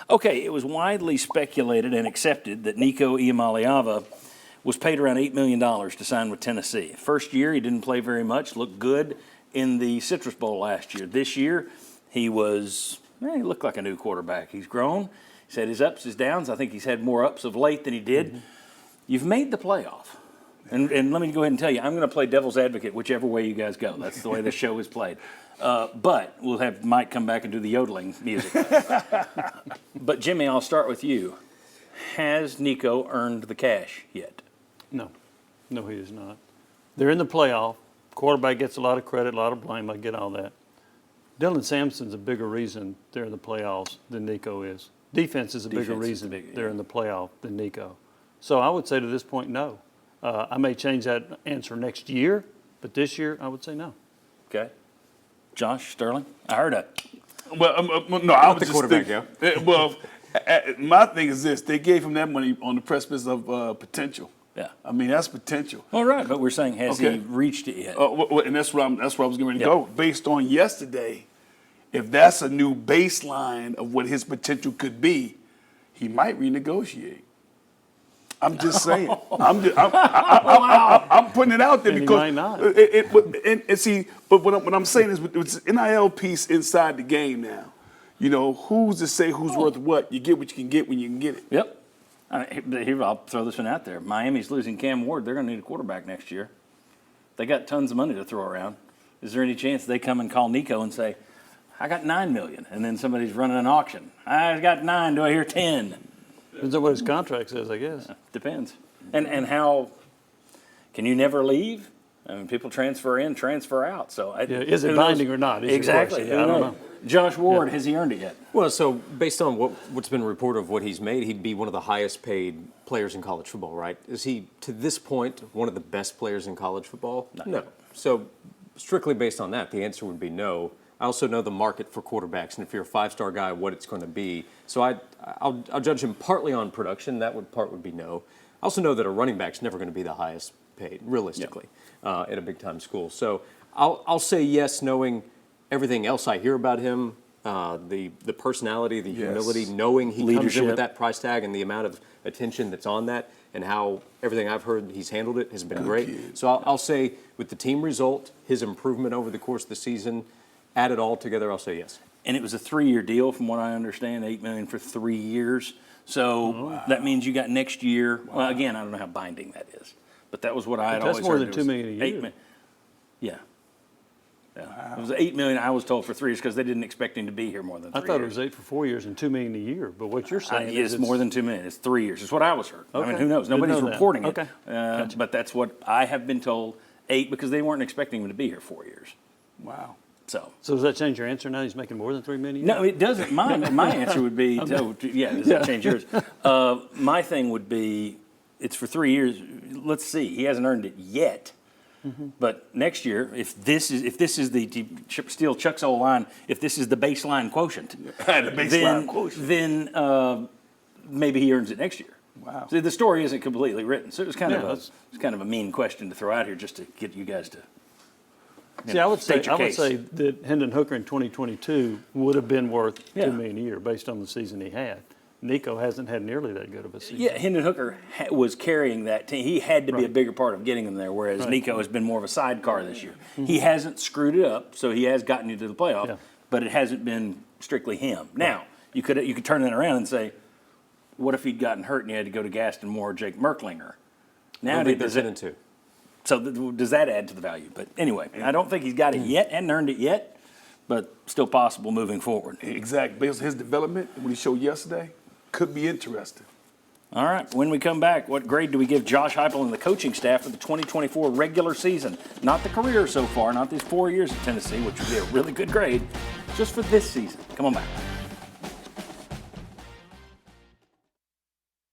Okay, it was widely speculated and accepted that Nico Iamaleava was paid around $8 million to sign with Tennessee. First year, he didn't play very much, looked good in the Citrus Bowl last year. This year, he looked like a new quarterback. He's grown. He's had his ups, his downs. I think he's had more ups of late than he did. Mm-hmm. You've made the playoff. And let me go ahead and tell you, I'm going to play devil's advocate whichever way you guys go. That's the way the show is played. But we'll have Mike come back and do the yodeling music. But, Jimmy, I'll start with you. Has Nico earned the cash yet? No. No, he has not. They're in the playoff. Quarterback gets a lot of credit, a lot of blame. I get all that. Dylan Sampson's a bigger reason they're in the playoffs than Nico is. Defense is a bigger reason they're in the playoff than Nico. So I would say to this point, no. I may change that answer next year, but this year I would say no. Okay. Josh, Sterling? I heard it. Well, no, I was just thinking. Well, my thing is this. They gave him that money on the precipice of potential. Yeah. I mean, that's potential. All right, but we're saying, has he reached it yet? And that's where I was getting ready to go. Based on yesterday, if that's a new baseline of what his potential could be, he might renegotiate. I'm just saying. I'm putting it out there and because he might not. But what I'm saying is, it's an NIL piece inside the game now. You know, who's to say who's worth what? You get what you can get when you can get it. Yep. Here, I'll throw this one out there. Miami's losing Cam Ward. They're going to need a quarterback next year. They got tons of money to throw around. Is there any chance they come and call Nico and say, I got $9 million, and then somebody's running an auction? I got 9. Do I hear 10? Depends on what his contract says, I guess. Depends. And how can you never leave? I mean, people transfer in, transfer out. So is it binding or not? Exactly. Yeah, I don't know. Josh Ward, has he earned it yet? Well, so based on what's been reported of what he's made, he'd be one of the highest paid players in college football, right? Is he, to this point, one of the best players in college football? No. So strictly based on that, the answer would be no. I also know the market for quarterbacks, and if you're a five-star guy, what it's going to be. So I'll judge him partly on production. That part would be no. I also know that a running back's never going to be the highest paid, realistically, at a big-time school. So I'll say yes, knowing everything else I hear about him, the personality, the humility, knowing he comes in with that price tag and the amount of attention that's on that, and how everything I've heard he's handled it has been great. So I'll say with the team result, his improvement over the course of the season, add it all together, I'll say yes. And it was a 3-year deal, from what I understand, $8 million for 3 years. So that means you got next year. Wow. Well, again, I don't know how binding that is, but that was what I had always heard. That's more than $2 million a year. $8 million. Yeah. Wow. It was $8 million, I was told, for 3 years because they didn't expect him to be here more than 3 years. I thought it was 8 for 4 years and $2 million a year. But what you're saying is it's more than $2 million. It's 3 years. It's what I was heard. Okay. I mean, who knows? Nobody's reporting it. Okay. Gotcha. But that's what I have been told. 8 because they weren't expecting him to be here 4 years. Wow. So does that change your answer now? He's making more than $3 million? No, it doesn't. My answer would be, does it change yours? My thing would be, it's for 3 years. Let's see. He hasn't earned it yet. Mm-hmm. But next year, if this is the steal Chuck's old line, if this is the baseline quotient, then maybe he earns it next year. Wow. So the story isn't completely written. So it was kind of a mean question to throw out here just to get you guys to. See, I would say that Hendon Hooker in 2022 would have been worth $2 million a year based on the season he had. Nico hasn't had nearly that good of a season. Yeah, Hendon Hooker was carrying that team. He had to be a bigger part of getting them there, whereas Nico has been more of a sidecar this year. Mm-hmm. He hasn't screwed it up, so he has gotten you to the playoff, but it hasn't been strictly him. Now, you could turn that around and say, what if he'd gotten hurt and he had to go to Gaston Moore or Jake Merklinger? Now they're 10-2. So does that add to the value? But anyway, I don't think he's got it yet, hadn't earned it yet, but still possible moving forward. Exactly. Based on his development, what he showed yesterday, could be interesting. All right. When we come back, what grade do we give Josh Heupel and the coaching staff for the 2024 regular season? Not the career so far, not these 4 years at Tennessee, which would be a really good grade, just for this season. Come on back.